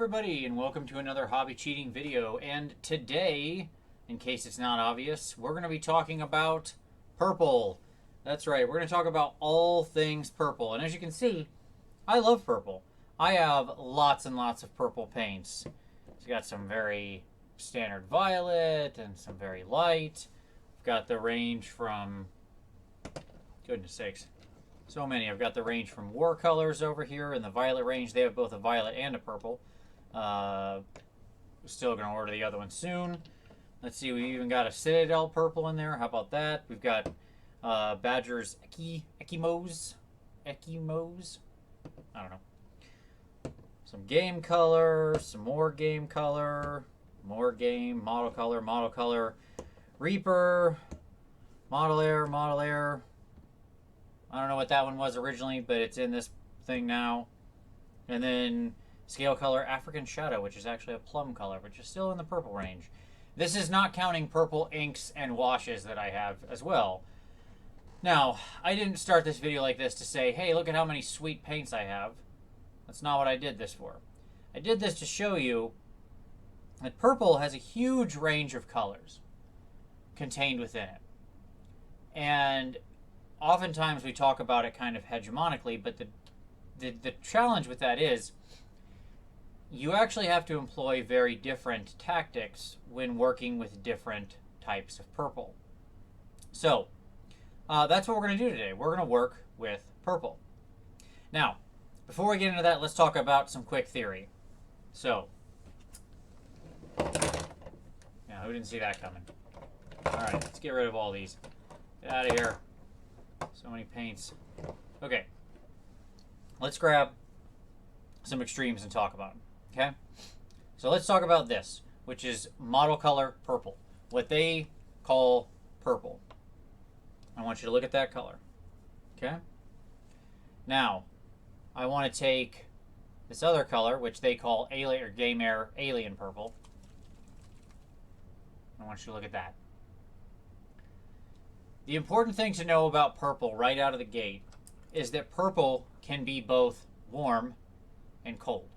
everybody, and welcome to another hobby cheating video. And today, in case it's not obvious, we're going to be talking about purple. That's right, we're going to talk about all things purple. And as you can see, I love purple. I have lots and lots of purple paints. It's got some very standard violet and some very light. I've got the range from, goodness sakes, so many. I've got the range from war colors over here. In the violet range, they have both a violet and a purple. Still going to order the other one soon. Let's see, we even got a Citadel purple in there. How about that? We've got Badger's Ecchymos. I don't know. Some game color, some more game color, more game, model color, Reaper, model air. I don't know what that one was originally, but it's in this thing now. And then scale color African Shadow, which is actually a plum color, which is still in the purple range. This is not counting purple inks and washes that I have as well. Now, I didn't start this video like this to say, hey, look at how many sweet paints I have. That's not what I did this for. I did this to show you that purple has a huge range of colors contained within it. And oftentimes we talk about it kind of hegemonically, but the challenge with that is you actually have to employ very different tactics when working with different types of purple. So that's what we're going to do today. We're going to work with purple. Now, before we get into that, let's talk about some quick theory. So, yeah, who didn't see that coming? All right, let's get rid of all these. Get out of here. So many paints. Okay. Let's grab some extremes and talk about them. Okay? So let's talk about this, which is model color purple. What they call purple. I want you to look at that color. Okay? Now, I want to take this other color, which they call alien or game air alien purple. I want you to look at that. The important thing to know about purple right out of the gate is that purple can be both warm and cold.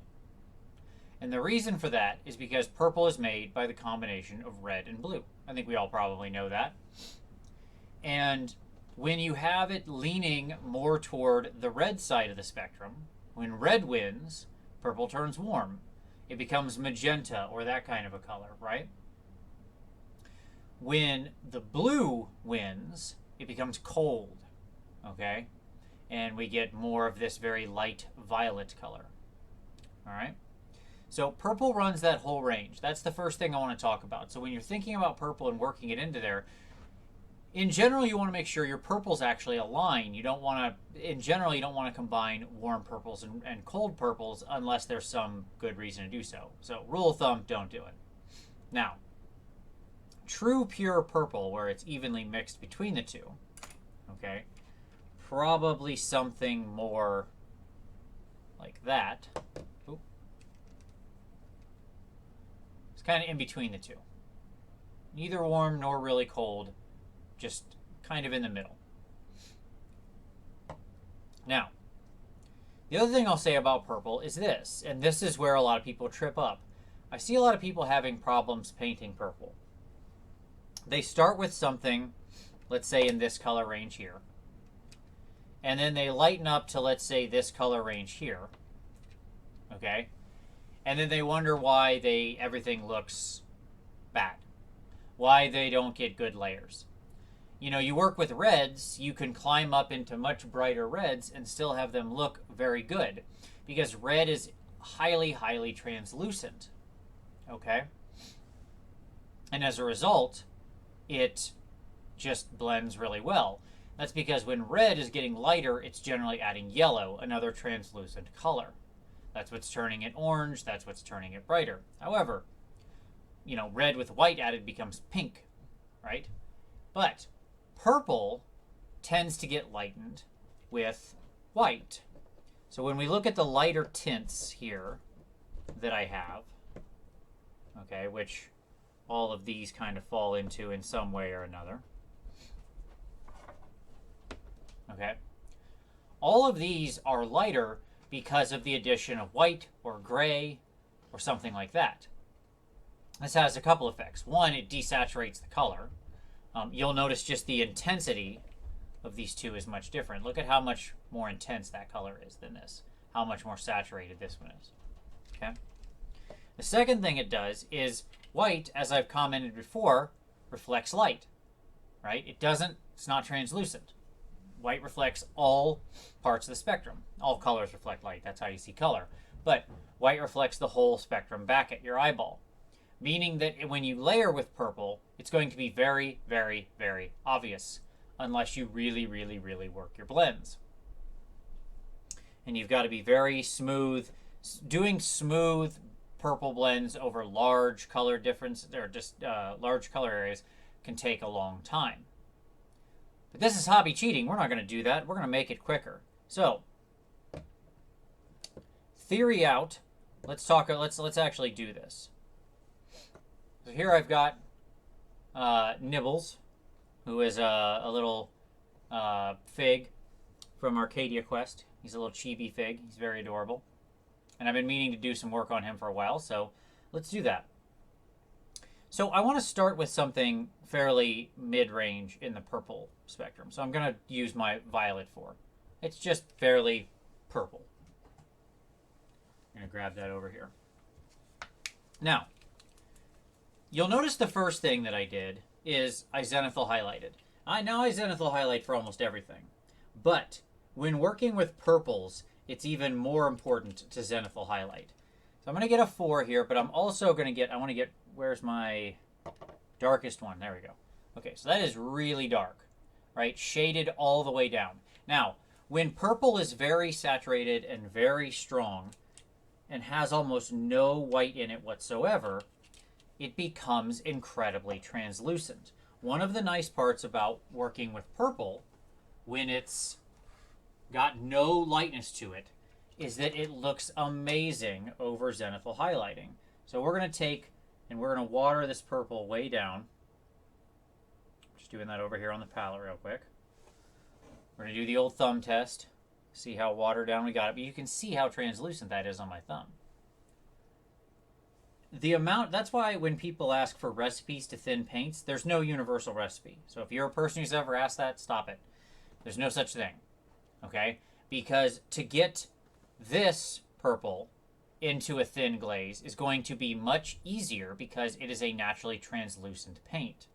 And the reason for that is because purple is made by the combination of red and blue. I think we all probably know that. And when you have it leaning more toward the red side of the spectrum, when red wins, purple turns warm. It becomes magenta or that kind of a color, right? When the blue wins, it becomes cold, okay? And we get more of this very light violet color, all right? So purple runs that whole range. That's the first thing I want to talk about. So when you're thinking about purple and working it into there, in general, you want to make sure your purples actually align. You don't want to, in general, you don't want to combine warm purples and cold purples unless there's some good reason to do so. So rule of thumb, don't do it. Now, true pure purple, where it's evenly mixed between the two, okay, probably something more like that. Oop. It's kind of in between the two. Neither warm nor really cold, just kind of in the middle. Now, the other thing I'll say about purple is this, and this is where a lot of people trip up. I see a lot of people having problems painting purple. They start with something, let's say in this color range here, and then they lighten up to, let's say, this color range here, okay? And then they wonder why everything looks bad, why they don't get good layers. You know, you work with reds, you can climb up into much brighter reds and still have them look very good because red is highly, highly translucent, okay? And as a result, it just blends really well. That's because when red is getting lighter, it's generally adding yellow, another translucent color. That's what's turning it orange, that's what's turning it brighter. However, you know, red with white added becomes pink, right? But purple tends to get lightened with white. So when we look at the lighter tints here that I have, okay, which all of these kind of fall into in some way or another, okay, all of these are lighter because of the addition of white or gray or something like that. This has a couple effects. One, it desaturates the color. You'll notice just the intensity of these two is much different. Look at how much more intense that color is than this. How much more saturated this one is. Okay. The second thing it does is white, as I've commented before, reflects light. Right? It's not translucent. White reflects all parts of the spectrum. All colors reflect light. That's how you see color. But white reflects the whole spectrum back at your eyeball. Meaning that when you layer with purple, it's going to be very, very, very obvious. Unless you really, really, really work your blends. And you've got to be very smooth. Doing smooth purple blends over large color differences, or just large color areas, can take a long time. But this is hobby cheating. We're not going to do that. We're going to make it quicker. So, theory out. Let's actually do this. So here I've got Nibbles, who is a little fig from Arcadia Quest. He's a little chibi fig. He's very adorable. And I've been meaning to do some work on him for a while, so let's do that. So I want to start with something fairly mid-range in the purple spectrum. So I'm going to use my violet 4. It's just fairly purple. I'm going to grab that over here. Now, you'll notice the first thing that I did is I zenithal highlighted. I zenithal highlight for almost everything. But when working with purples, it's even more important to zenithal highlight. So I'm going to get a 4 here, but I'm also going to get, where's my darkest one? There we go. Okay, so that is really dark, right? Shaded all the way down. Now, when purple is very saturated and very strong and has almost no white in it whatsoever, it becomes incredibly translucent. One of the nice parts about working with purple, when it's got no lightness to it, is that it looks amazing over zenithal highlighting. So we're going to take and we're going to water this purple way down. Just doing that over here on the palette real quick. We're going to do the old thumb test. See how watered down we got it. But you can see how translucent that is on my thumb. That's why when people ask for recipes to thin paints, there's no universal recipe. So if you're a person who's ever asked that, stop it. There's no such thing. Okay? Because to get this purple into a thin glaze is going to be much easier because it is a naturally translucent paint.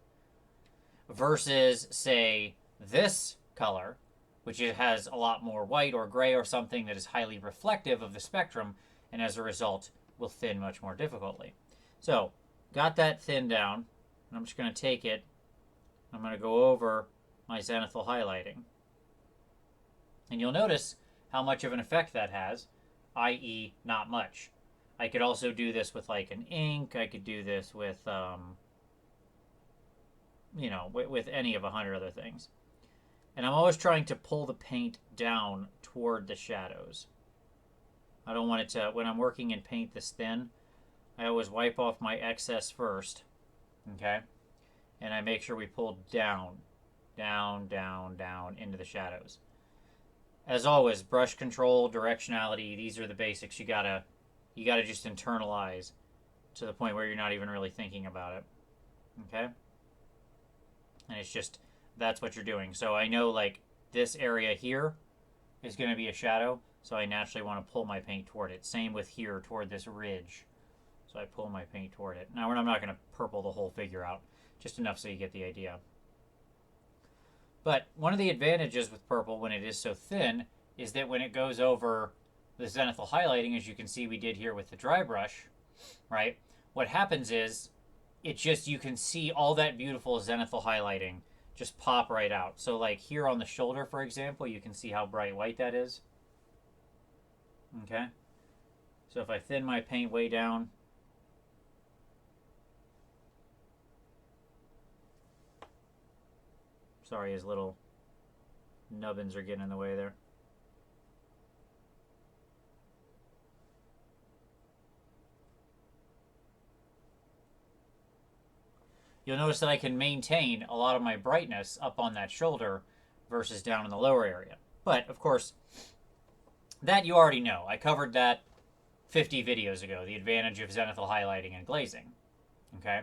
Versus, say, this color, which it has a lot more white or gray or something that is highly reflective of the spectrum, and as a result will thin much more difficultly. So, got that thin down, and I'm just going to take it, I'm going to go over my zenithal highlighting. And you'll notice how much of an effect that has, i.e. not much. I could also do this with like an ink, I could do this with, with any of 100 other things. And I'm always trying to pull the paint down toward the shadows. I don't want it to, when I'm working in paint this thin, I always wipe off my excess first, okay? And I make sure we pull down, down, down, down into the shadows. As always, brush control, directionality, these are the basics you gotta just internalize to the point where you're not even really thinking about it, okay? And it's just, that's what you're doing. So I know like this area here is going to be a shadow, so I naturally want to pull my paint toward it. Same with here toward this ridge. So I pull my paint toward it. Now I'm not going to purple the whole figure out, just enough so you get the idea. But one of the advantages with purple when it is so thin is that when it goes over the zenithal highlighting, as you can see we did here with the dry brush, right? What happens is you can see all that beautiful zenithal highlighting just pop right out. So like here on the shoulder, for example, you can see how bright white that is. Okay? So if I thin my paint way down, sorry, his little nubbins are getting in the way there. You'll notice that I can maintain a lot of my brightness up on that shoulder versus down in the lower area. But, of course, that you already know. I covered that 50 videos ago, the advantage of zenithal highlighting and glazing. Okay?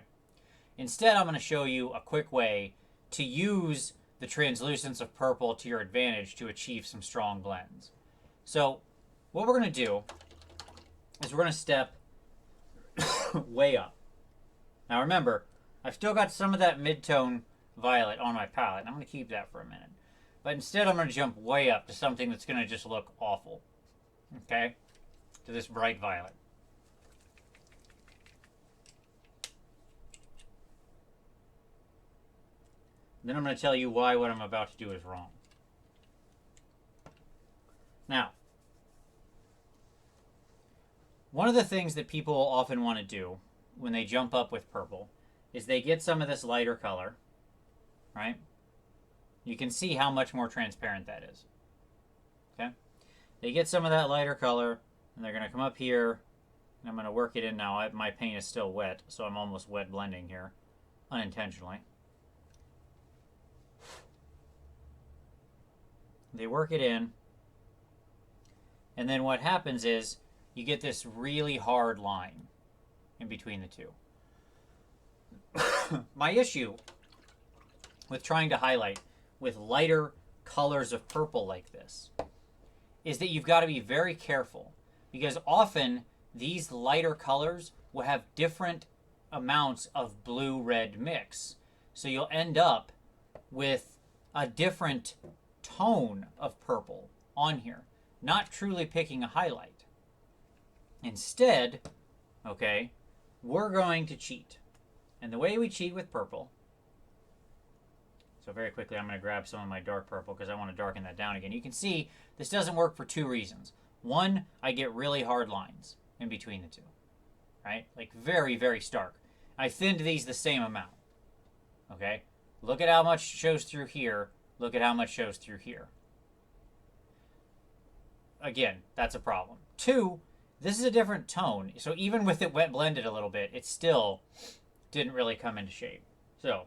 Instead, I'm going to show you a quick way to use the translucence of purple to your advantage to achieve some strong blends. So what we're going to do is we're going to step way up. Now remember, I've still got some of that mid-tone violet on my palette, and I'm going to keep that for a minute. But instead, I'm going to jump way up to something that's going to just look awful. Okay? To this bright violet. Then I'm going to tell you why what I'm about to do is wrong. Now, one of the things that people often want to do when they jump up with purple is they get some of this lighter color, right? You can see how much more transparent that is. Okay? They get some of that lighter color, and they're going to come up here, and I'm going to work it in now. My paint is still wet, so I'm almost wet blending here, unintentionally. They work it in, and then what happens is you get this really hard line in between the two. My issue with trying to highlight with lighter colors of purple like this is that you've got to be very careful, because often these lighter colors will have different amounts of blue-red mix. So you'll end up with a different tone of purple on here, not truly picking a highlight. Instead, okay, we're going to cheat. And the way we cheat with purple, so very quickly I'm going to grab some of my dark purple because I want to darken that down again. You can see this doesn't work for two reasons. One, I get really hard lines in between the two, right? Like very, very stark. I thinned these the same amount, okay? Look at how much shows through here. Look at how much shows through here. Again, that's a problem. Two, this is a different tone. So even with it wet blended a little bit, it still didn't really come into shape. So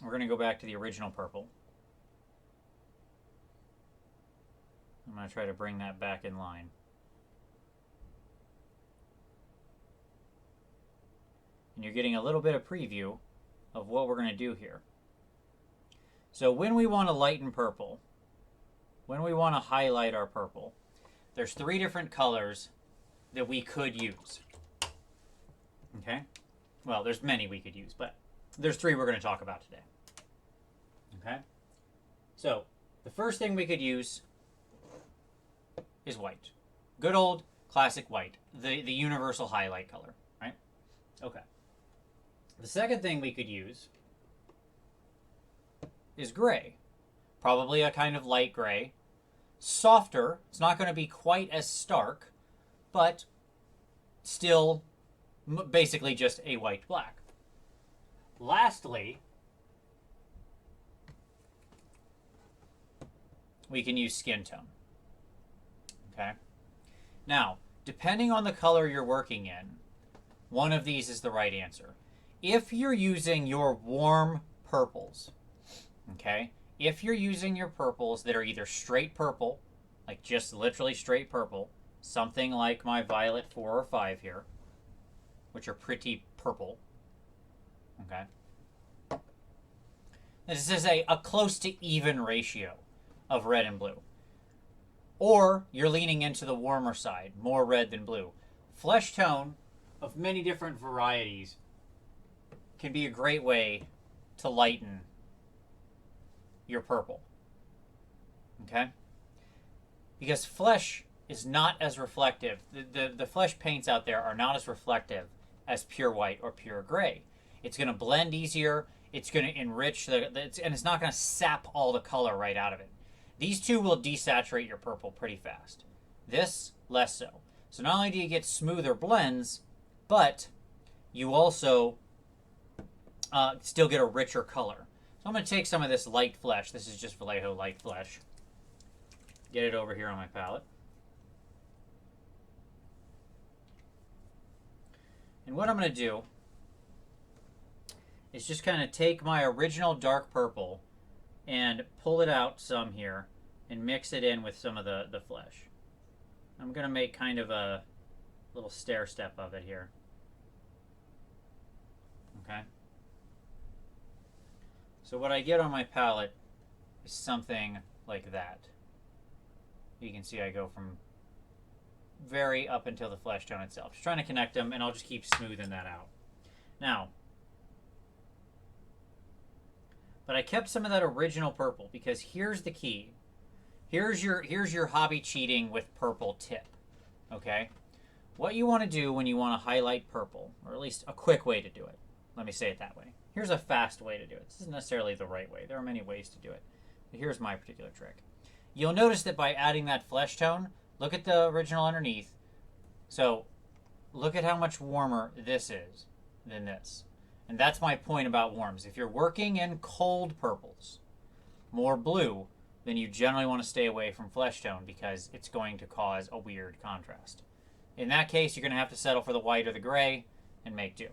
we're going to go back to the original purple. I'm going to try to bring that back in line. And you're getting a little bit of preview of what we're going to do here. So when we want to lighten purple, when we want to highlight our purple, there's three different colors that we could use. Okay? Well, there's many we could use, but there's three we're going to talk about today. Okay? So, the first thing we could use is white. Good old classic white. The universal highlight color, right? Okay. The second thing we could use is gray. Probably a kind of light gray. Softer. It's not going to be quite as stark, but still basically just a white black. Lastly, we can use skin tone. Okay? Now, depending on the color you're working in, one of these is the right answer. If you're using your warm purples, okay? If you're using your purples that are either straight purple, like just literally straight purple, something like my violet 4 or 5 here, which are pretty purple, okay? This is a close to even ratio of red and blue. Or you're leaning into the warmer side, more red than blue. Flesh tone of many different varieties can be a great way to lighten your purple. Okay? Because flesh is not as reflective. The flesh paints out there are not as reflective as pure white or pure gray. It's going to blend easier. It's going to enrich and it's not going to sap all the color right out of it. These two will desaturate your purple pretty fast. This, less so. So not only do you get smoother blends, but you also still get a richer color. So I'm going to take some of this light flesh. This is just Vallejo light flesh. Get it over here on my palette. And what I'm going to do is just kind of take my original dark purple and pull it out some here and mix it in with some of the flesh. I'm going to make kind of a little stair step of it here. Okay. So what I get on my palette is something like that. You can see I go from very up until the flesh tone itself. Just trying to connect them, and I'll just keep smoothing that out. Now, but I kept some of that original purple because here's the key. Here's your hobby cheating with purple tip. Okay? What you want to do when you want to highlight purple, or at least a quick way to do it. Let me say it that way. Here's a fast way to do it. This isn't necessarily the right way. There are many ways to do it. But here's my particular trick. You'll notice that by adding that flesh tone, look at the original underneath. So look at how much warmer this is than this. And that's my point about warms. If you're working in cold purples, more blue, then you generally want to stay away from flesh tone because it's going to cause a weird contrast. In that case, you're going to have to settle for the white or the gray and make do.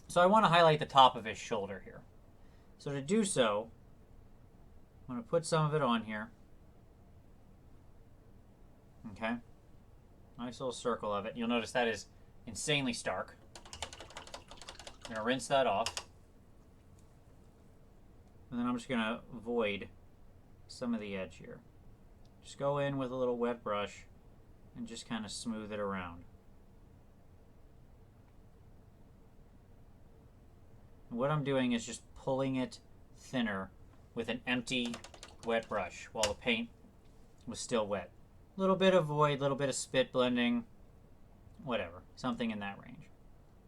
So I want to highlight the top of his shoulder here. So to do so, I'm going to put some of it on here. Okay. Nice little circle of it. You'll notice that is insanely stark. I'm going to rinse that off. And then I'm just going to void some of the edge here. Just go in with a little wet brush and just kind of smooth it around. And what I'm doing is just pulling it thinner with an empty wet brush while the paint was still wet. A little bit of void, a little bit of spit blending, whatever, something in that range.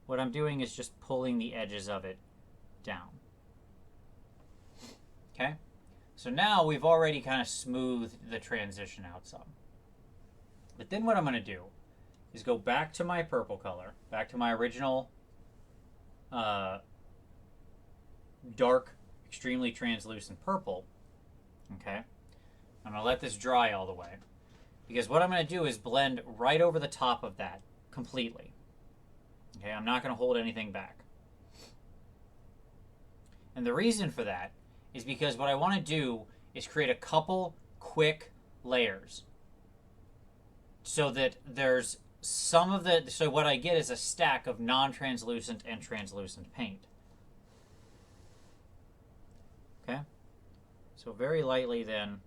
What I'm doing is just pulling the edges of it down. Okay? So now we've already kind of smoothed the transition out some. But then what I'm going to do is go back to my purple color, back to my original dark, extremely translucent purple. Okay? I'm going to let this dry all the way. Because what I'm going to do is blend right over the top of that completely. Okay, I'm not going to hold anything back. And the reason for that is because what I want to do is create a couple quick layers. So that there's some of the... So what I get is a stack of non-translucent and translucent paint. Okay? So very lightly then,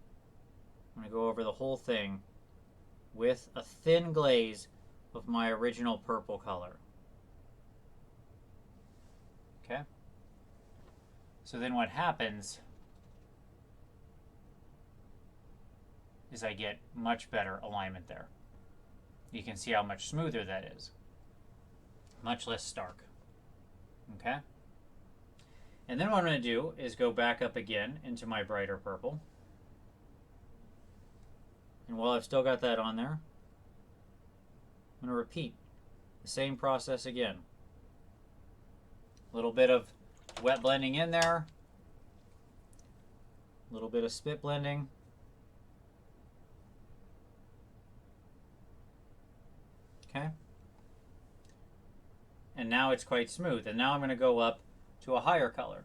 I'm going to go over the whole thing with a thin glaze of my original purple color. Okay? So then what happens is I get much better alignment there. You can see how much smoother that is. Much less stark. Okay? And then what I'm going to do is go back up again into my brighter purple. And while I've still got that on there, I'm going to repeat the same process again. A little bit of wet blending in there. A little bit of spit blending. Okay. And now it's quite smooth. And now I'm going to go up to a higher color.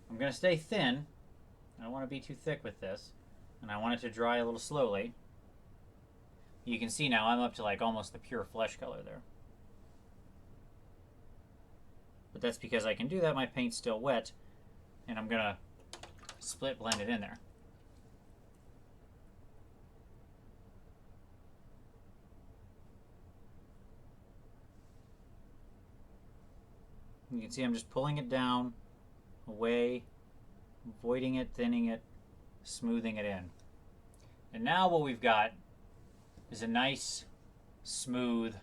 I'm going to stay thin. I don't want to be too thick with this. And I want it to dry a little slowly. You can see now I'm up to like almost the pure flesh color there. But that's because I can do that. My paint's still wet. And I'm going to split blend it in there. You can see I'm just pulling it down, away, voiding it, thinning it, smoothing it in. And now what we've got is a nice, smooth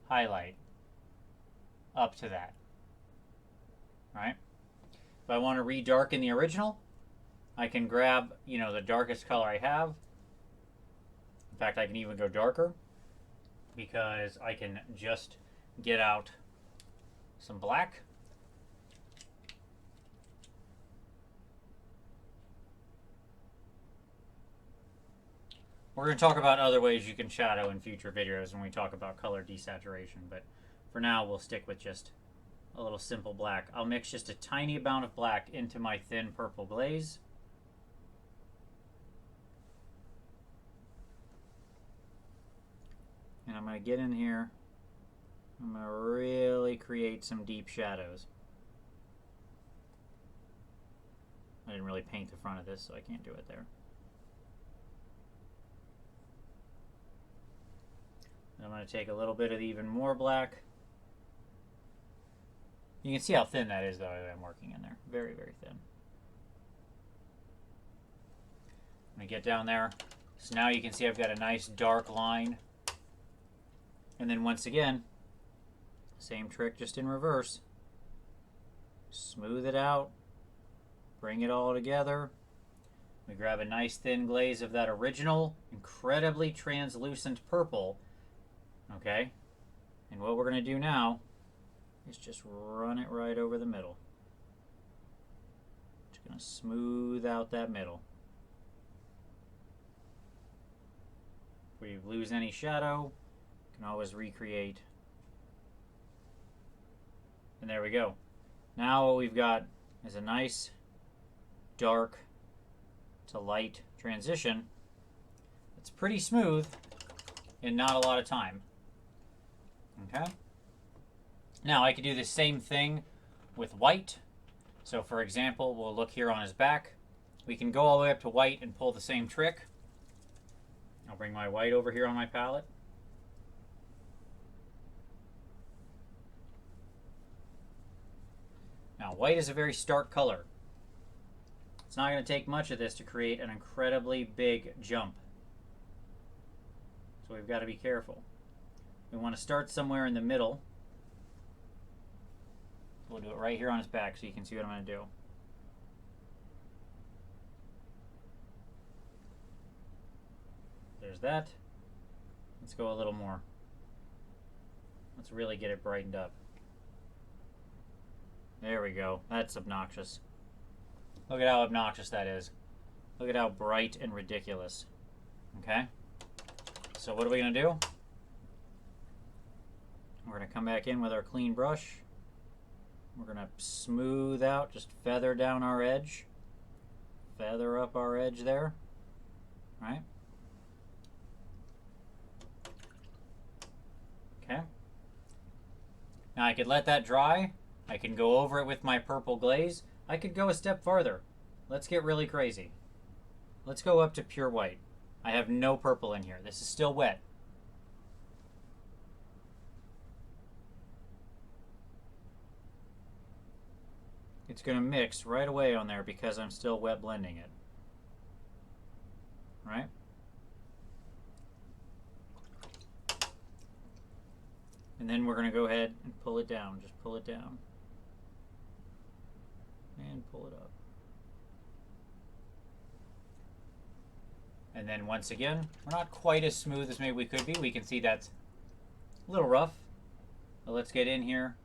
highlight up to that. Right? If I want to redarken the original, I can grab, the darkest color I have. In fact, I can even go darker because I can just get out some black. We're going to talk about other ways you can shadow in future videos when we talk about color desaturation, but for now we'll stick with just a little simple black. I'll mix just a tiny amount of black into my thin purple glaze. And I'm going to get in here I'm going to really create some deep shadows. I didn't really paint the front of this, so I can't do it there. I'm going to take a little bit of even more black. You can see how thin that is, though, I'm working in there. Very, very thin. I'm going to get down there. So now you can see I've got a nice dark line. And then once again, same trick, just in reverse. Smooth it out. Bring it all together. We grab a nice thin glaze of that original, incredibly translucent purple. Okay? And what we're going to do now is just run it right over the middle. Just going to smooth out that middle. If we lose any shadow, you can always recreate. And there we go. Now what we've got is a nice dark to light transition. It's pretty smooth in not a lot of time. Okay? Now I could do the same thing with white. So for example, we'll look here on his back. We can go all the way up to white and pull the same trick. I'll bring my white over here on my palette. Now white is a very stark color. It's not going to take much of this to create an incredibly big jump. So we've got to be careful. We want to start somewhere in the middle. We'll do it right here on his back so you can see what I'm going to do. There's that. Let's go a little more. Let's really get it brightened up. There we go. That's obnoxious. Look at how obnoxious that is. Look at how bright and ridiculous. Okay? So what are we going to do? We're going to come back in with our clean brush. We're going to smooth out, just feather down our edge. Feather up our edge there. Right? Okay. Now I could let that dry. I can go over it with my purple glaze. I could go a step farther. Let's get really crazy. Let's go up to pure white. I have no purple in here. This is still wet. It's going to mix right away on there because I'm still wet blending it. Right? And then we're going to go ahead and pull it down. Just pull it down. And pull it up. And then once again, we're not quite as smooth as maybe we could be. We can see that's a little rough. But let's get in here.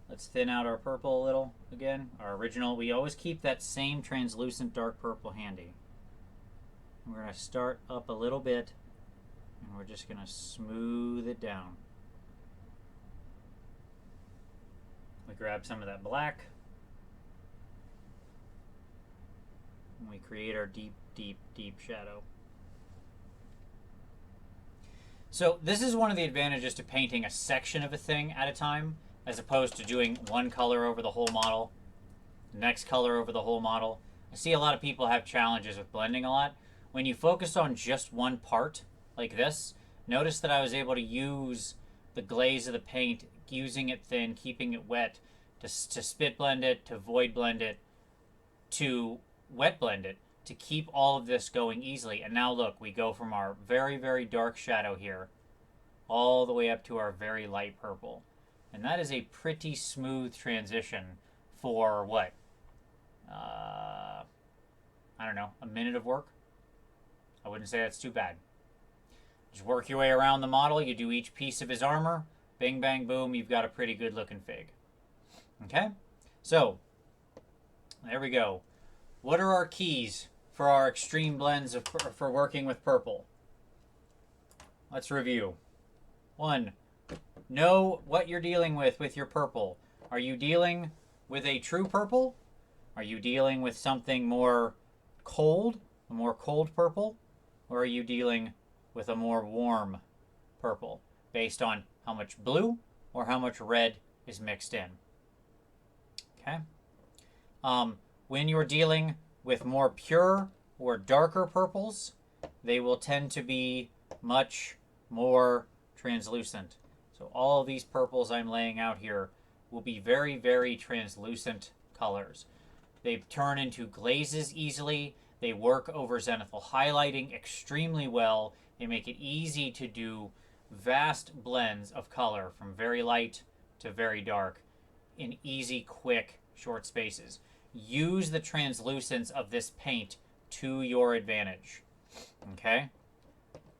Let's thin out our purple a little again. Our original, we always keep that same translucent dark purple handy. We're going to start up a little bit and we're just going to smooth it down. We grab some of that black and we create our deep, deep, deep shadow. So this is one of the advantages to painting a section of a thing at a time, as opposed to doing one color over the whole model, next color over the whole model. I see a lot of people have challenges with blending a lot. When you focus on just one part, like this, notice that I was able to use the glaze of the paint, using it thin, keeping it wet, to spit blend it, to void blend it, to wet blend it, to keep all of this going easily. And now look, we go from our very, very dark shadow here all the way up to our very light purple. And that is a pretty smooth transition for what? I don't know, a minute of work? I wouldn't say that's too bad. Just work your way around the model. You do each piece of his armor. Bing, bang, boom. You've got a pretty good looking fig. Okay? So, there we go. What are our keys for our extreme blends for working with purple? Let's review. 1. Know what you're dealing with your purple. Are you dealing with a true purple? Are you dealing with something more cold, a more cold purple? Or are you dealing with a more warm purple based on how much blue or how much red is mixed in. Okay. When you're dealing with more pure or darker purples, they will tend to be much more translucent. So all of these purples I'm laying out here will be very, very translucent colors. They turn into glazes easily. They work over zenithal highlighting extremely well. They make it easy to do vast blends of color from very light to very dark in easy, quick, short spaces. Use the translucence of this paint to your advantage. Okay?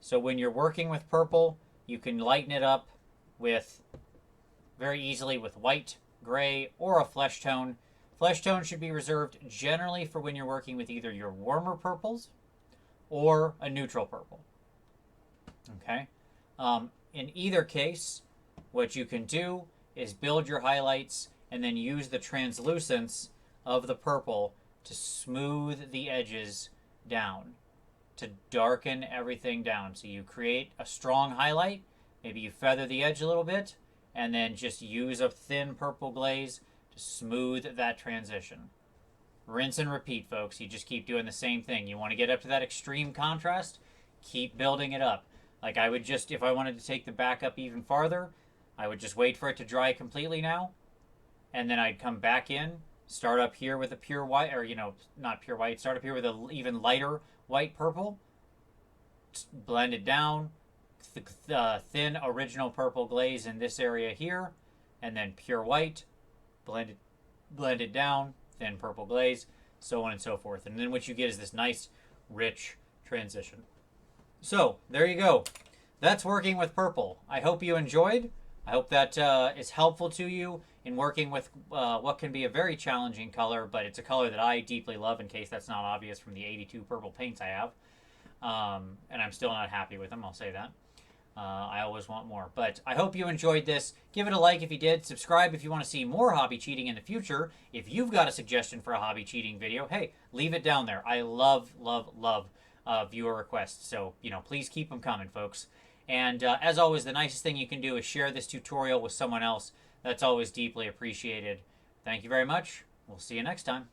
So when you're working with purple, you can lighten it up with very easily with white, gray, or a flesh tone. Flesh tone should be reserved generally for when you're working with either your warmer purples or a neutral purple. Okay? In either case, what you can do is build your highlights and then use the translucence of the purple to smooth the edges down, to darken everything down. So you create a strong highlight, maybe you feather the edge a little bit, and then just use a thin purple glaze to smooth that transition. Rinse and repeat, folks. You just keep doing the same thing. You want to get up to that extreme contrast, keep building it up. Like I would just, if I wanted to take the back up even farther, I would just wait for it to dry completely now, and then I'd come back in, start up here with a pure white, or not pure white, start up here with an even lighter white purple, blend it down, thin original purple glaze in this area here, and then pure white, blend it down, thin purple glaze, so on and so forth. And then what you get is this nice, rich transition. So, there you go. That's working with purple. I hope you enjoyed. I hope that is helpful to you in working with what can be a very challenging color, but it's a color that I deeply love, in case that's not obvious from the 82 purple paints I have. And I'm still not happy with them, I'll say that. I always want more. But I hope you enjoyed this. Give it a like if you did. Subscribe if you want to see more hobby cheating in the future. If you've got a suggestion for a hobby cheating video, hey, leave it down there. I love, love, love viewer requests. So, please keep them coming, folks. And as always, the nicest thing you can do is share this tutorial with someone else. That's always deeply appreciated. Thank you very much. We'll see you next time.